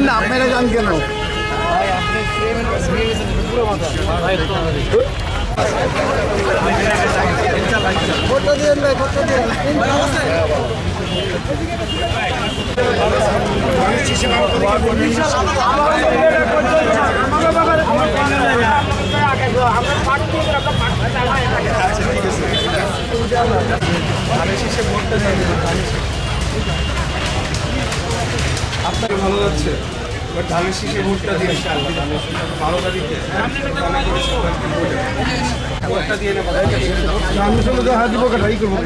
না আপনারা যান কেন? ভোটটা দিয়ে ভাই, ভোটটা দিয়ে। আপনাকে ভালো যাচ্ছে, এবার ধানের শীষে ভোটটা দিয়ে 12 তারিখে ভোটটা দিয়ে নেব। আমি সঙ্গে দেখা দিব কথা ই করবো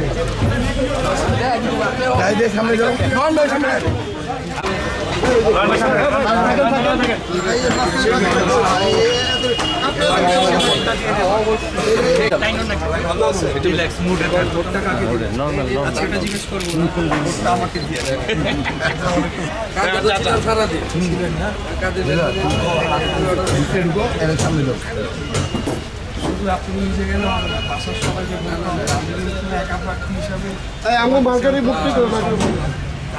সামনে যাও সামনে জিজ্ঞেস করবো আমাকে দিয়ে সামনে যাও। শুধু আপনি নিজে গেলে বাসার সবাইকে একা প্রার্থী হিসাবে আমি মার্কেটে ভর্তি করবো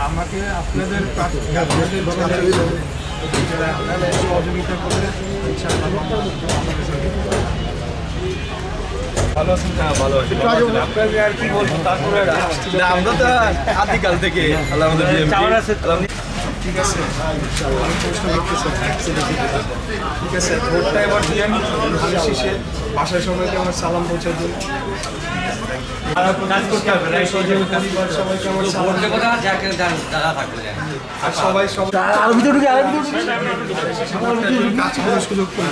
আমাকে আপনাদের সহযোগিতা করে ভালো আছেন? ভালো আছি। আপনাকে আর কি বলবো, তারপরে আমরা তো আদিকাল থেকে ঠিক আছে, আমি প্রশ্ন করতেছি। ঠিক আছে, ভোটটা এবার দিয়ে ধানের শীষে বাসায় সবাইকে আমার সালাম পৌঁছে দিন। সবাই কাজ করার সুযোগ করে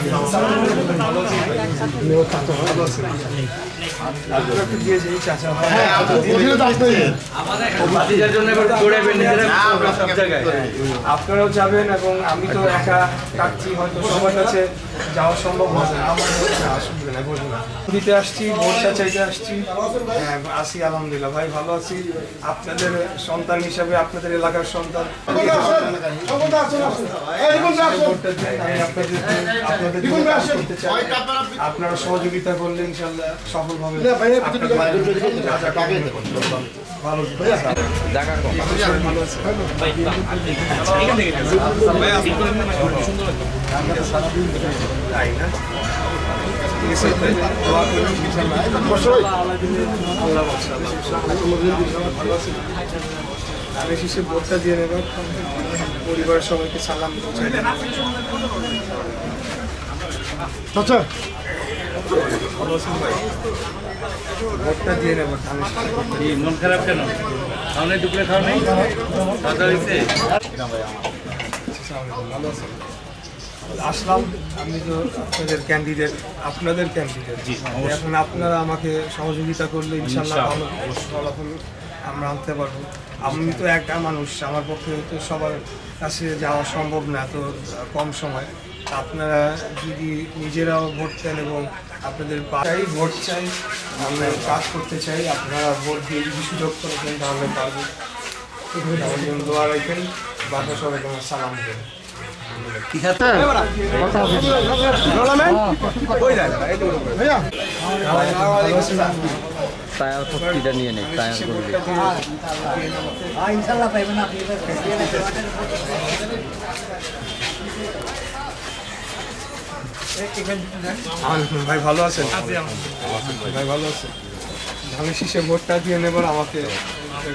আপনারাও যাবেন এবং আমি তো একা কাটছি, হয়তো সবার কাছে যাওয়া সম্ভব হবে না। আমার আসবে না, বলবো না, দিতে আসছি, ভোটটা চাইতে আসছি। আছি আলহামদুলিল্লাহ ভাই, ভালো আছি। আপনাদের সন্তান হিসাবে, আপনাদের এলাকার সন্তান, আপনারা সহযোগিতা করলে ইনশাল্লাহ সফলভাবে ভালো তাই না? আমি শেষে ভোটটা দিয়ে নেব, পরিবারের সবাইকে সালাম পৌঁছাই দেন। আচ্ছা ভোটটা দিয়ে নেব। মন খারাপ কেন? খাওয়া নেই, দুপুরে খাওয়া নেই, খাওয়া হয়েছে? ভালো আছেন? আসলাম, আমি তো আপনাদের ক্যান্ডিডেট। এখন আপনারা আমাকে সহযোগিতা করলে ইনশাল্লাহ ভালো ফলাফল আমরা আনতে পারবো। আমি তো একা মানুষ, আমার পক্ষে তো সবার কাছে যাওয়া সম্ভব না এত কম সময়। আপনারা যদি নিজেরাও ভোট দেন এবং আপনাদের চাই, ভোট চাই, আমরা কাজ করতে চাই, আপনারা ভোট দিয়ে যদি সুযোগ করে দেন তাহলে পারবো। আমার জন্য দোয়া রাখেন, বাসা সবাইকে আমার সালাম দেবেন। টায়ার ফোর্টিটা নিয়ে নেই, টায়ার করবে। ইনশাল্লাহ পাইবেন আপনি ভাই ভালো আছেন? ভাই ভালো আছেন? ধানের শীষে ভোটটা দিয়ে নেবার আমাকে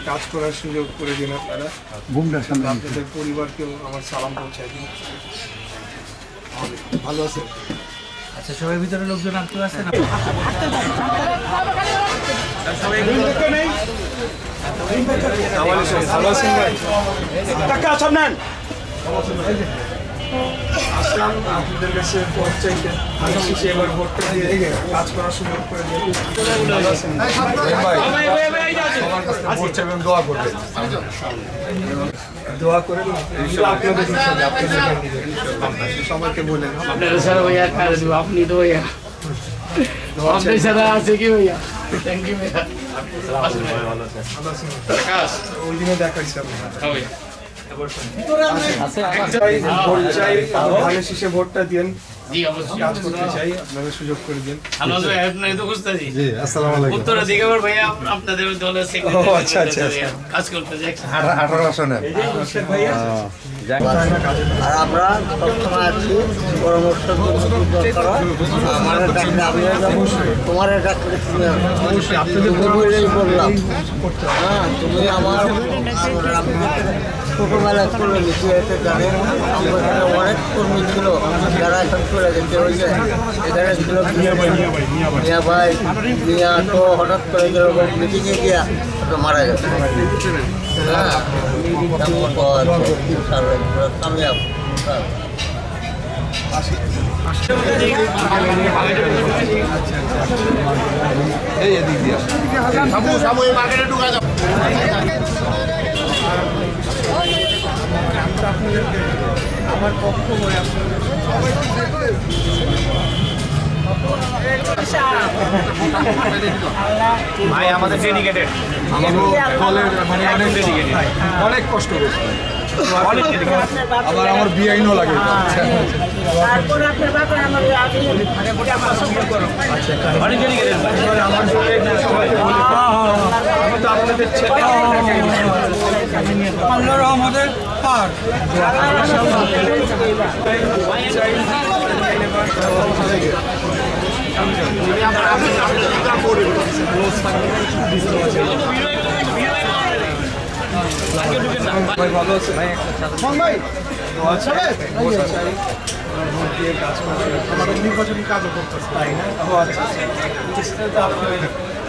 কাজ করার সুযোগ করে দিন। আপনারা আপনাদের পরিবারকেও আমার সালাম পৌঁছায় দিন। ভালো আছেন? আচ্ছা, সবাই ভিতরে লোকজন আনতে আসছে না? ভালো আছেন ভাই? আসলাম আপনাদের কাছে ভোট চাইতে, ধানের শীষে এবার ভোটটা দিয়ে কাজ করার সুযোগ করে দিন। ভালো আছেন ভোট চাইবেন, দোয়া করবেন, দোয়া করেন। আপনাদের সবাইকে বলেন আপনি তো ভাইয়া আপনার সাথে আছে কি ভাইয়া? থ্যাংক ইউ ভাইয়া। ওই দিনে দেখাচ্ছি আপনার ভোট চাই, ধানের শীষে ভোটটা দিন। জি অবশ্যই কাজ করতে চাই, আপনারা সুযোগ করে দিন। আমরা তো আপনাকে তো খুঁজতেছি জি আসসালামু আলাইকুম উত্তরা দিকে আবার ভাইয়া আপনাদের দলের ও, আচ্ছা, আচ্ছা, আচ্ছা। কাজ করতে যাচ্ছি 18 আসনে ভাইয়া আর আমরা সবসময় আছি পরামর্শ দরকার হয়। আমাদের ডাক্তার আমিও যাবো, তোমার ডাক্তার তুমি অবশ্যই আপনাদের তুমি বললেই বললাম হ্যাঁ তুমি আমার আমি ছোটোবেলায় চলে গেছি এতে জানেন আমাদের এখানে অনেক কর্মী ছিল যারা এখন চলে গেছে ওই যে এখানে ছিল মিয়া ভাই মিয়া তো হঠাৎ করে গেল মিটিংয়ে গিয়া তো মারা গেছে হ্যাঁ কামিয়াব আপনাদেরকে আমার পক্ষ হয়ে ভাই আমাদের ডেডিকেটেড অনেক কষ্ট করছে আবার আমার বিআইনও লাগে তারপরে আপনার ব্যাপারে আমার অনেক ডেডিকেটেড আমার সঙ্গে সবাইকে বলি আমি তো আপনাদের ছেলে আল্লাহ রহমতের পার ভালো আছে ভাই আমাদের নির্বাচনী কাজও করতেছে তাই না ও আচ্ছা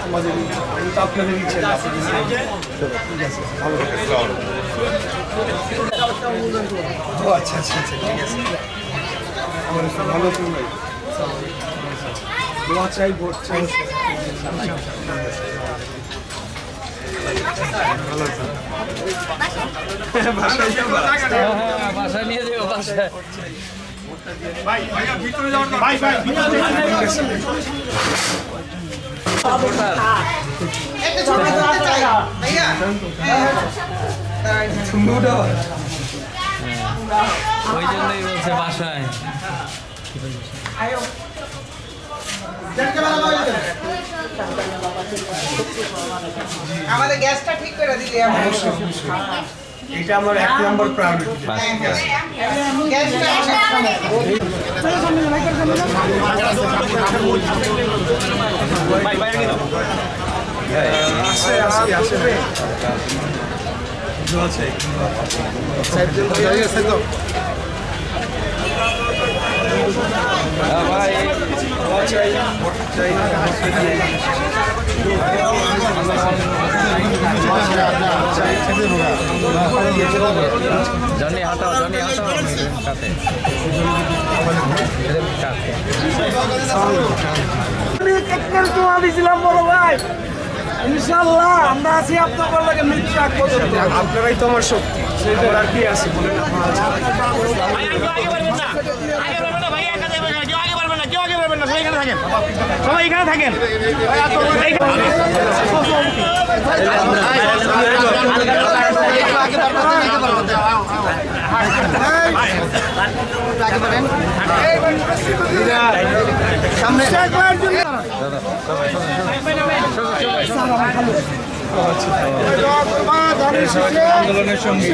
আমাদের আপনাদের ইচ্ছে ও আচ্ছা আচ্ছা আচ্ছা ঠিক আছে আমার ভালো চলবে দোয়া চাই ভোট চাই বাসায় নিয়ে যাবো বাসায় ওই জন্যই বলছে বাসায় আমাদের গ্যাসটা ঠিক করে দিলে এটা আমার 1 নম্বর প্রায়োরিটি গ্যাসটা আসে আসে আসে দোয়া চাই ভাই দোয়া চাই ভোট চাই জনি হাঁটাও কাতে ইনশাআল্লাহ আমরা আছি আপনাদের লাগে মৃত্যু আগ পর্যন্ত আপনারাই তো আমার শক্তি সেটা আর কি আছে বলেন সবাই এখানে থাকেন আন্দোলনের সঙ্গী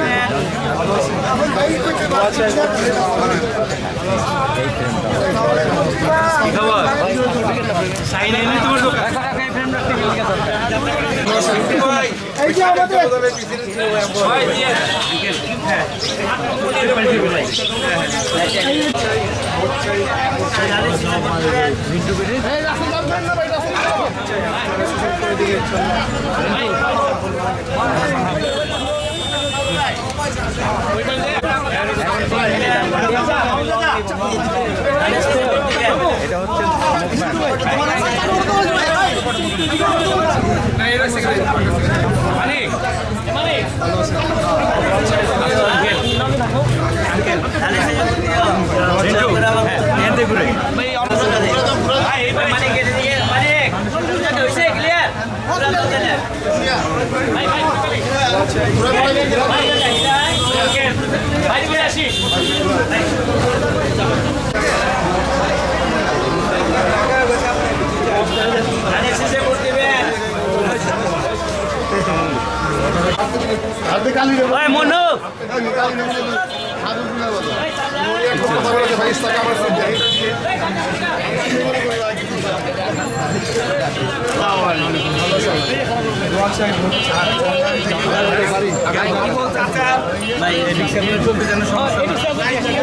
দোয়া চাই